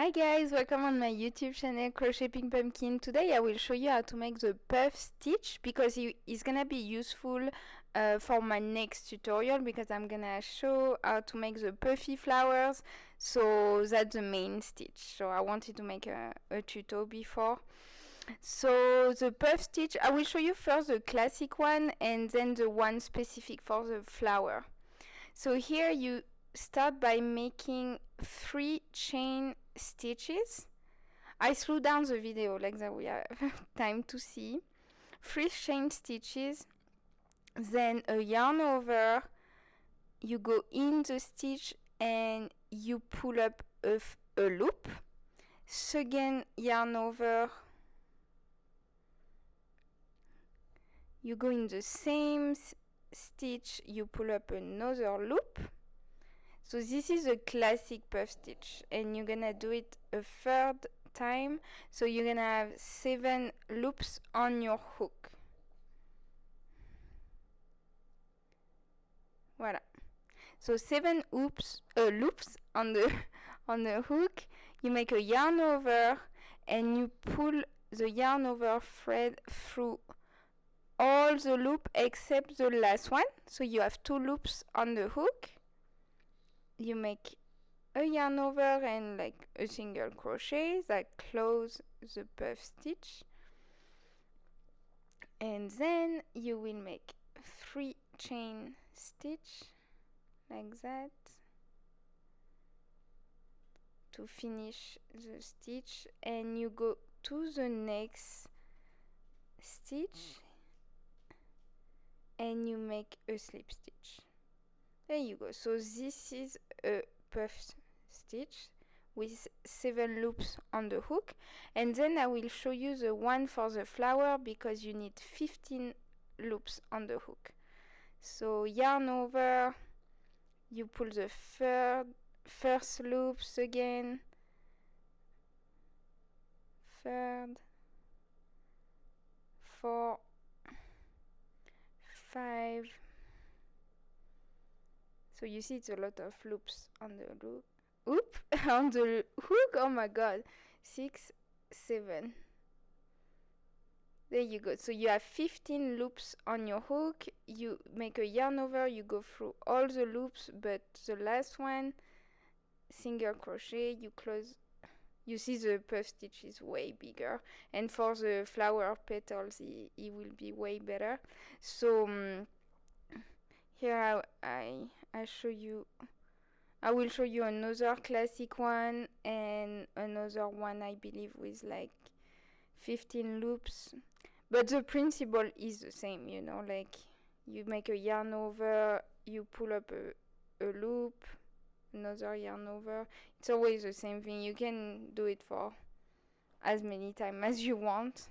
Hi guys, welcome on my YouTube channel CrochetPinkPumpkin. Today I will show you how to make the puff stitch because it's gonna be useful for my next tutorial because I'm gonna show how to make the puffy flowers. So that's the main stitch. So I wanted to make a tuto before. So the puff stitch, I will show you first the classic one and then the one specific for the flower. So here you start by making 3 chain stitches. I slow down the video like that we have time to see. 3 chain stitches, then a yarn over, you go in the stitch and you pull up a loop, second yarn over, you go in the same stitch, you pull up another loop. So this is a classic puff stitch and you're gonna do it a third time. So you're gonna have 7 loops on your hook. Voila. So 7 loops on the on the hook. You make a yarn over and you pull the yarn over thread through all the loop except the last one. So you have 2 loops on the hook. You make a yarn over and like a single crochet that close the puff stitch, and then you will make 3 chain stitch like that to finish the stitch, and you go to the next stitch and you make a slip stitch. There you go. So this is a puff stitch with 7 loops on the hook, and then I will show you the one for the flower because you need 15 loops on the hook. So yarn over, you pull the first loops again, third, 4, 5. So you see it's a lot of loops on the loop. On the hook. Oh my god. 6, 7. There you go. So you have 15 loops on your hook. You make a yarn over, you go through all the loops, but the last one, single crochet, you close. You see the puff stitch is way bigger, and for the flower petals it will be way better. So here I show you, I will show you another classic one and another one I believe with like 15 loops, but the principle is the same, you know, like you make a yarn over, you pull up a loop, another yarn over. It's always the same thing. You can do it for as many times as you want.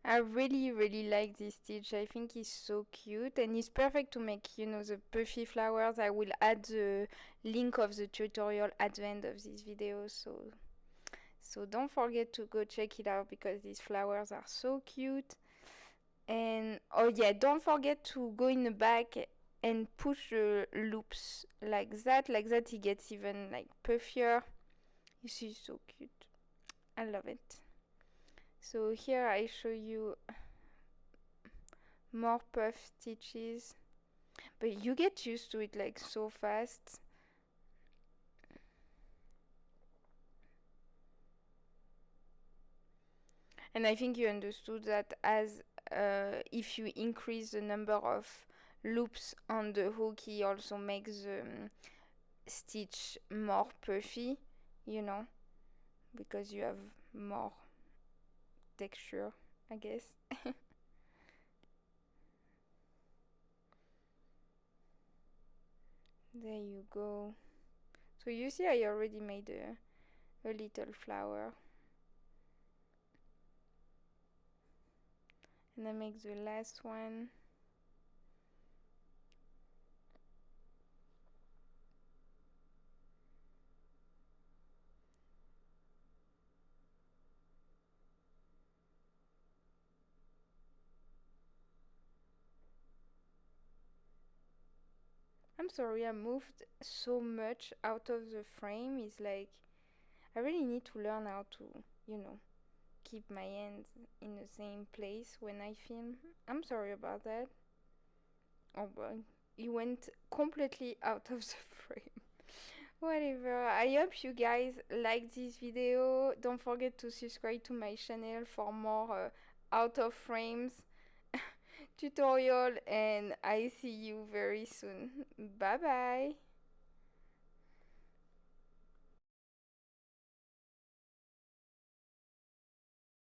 I really like this stitch. I think it's so cute and it's perfect to make, you know, the puffy flowers. I will add the link of the tutorial at the end of this video, so don't forget to go check it out because these flowers are so cute. And oh yeah, don't forget to go in the back and push the loops like that it gets even like puffier. You see, so cute. I love it. So here I show you more puff stitches, but you get used to it like so fast. And I think you understood that as if you increase the number of loops on the hook, it also makes the stitch more puffy, you know, because you have more texture, I guess. There you go. So you see I already made a little flower. And I make the last one. I'm sorry, I moved so much out of the frame. It's like I really need to learn how to, keep my hands in the same place when I film. I'm sorry about that. Oh boy, it went completely out of the frame. Whatever. I hope you guys like this video. Don't forget to subscribe to my channel for more out of frames tutorial, and I see you very soon. Bye bye.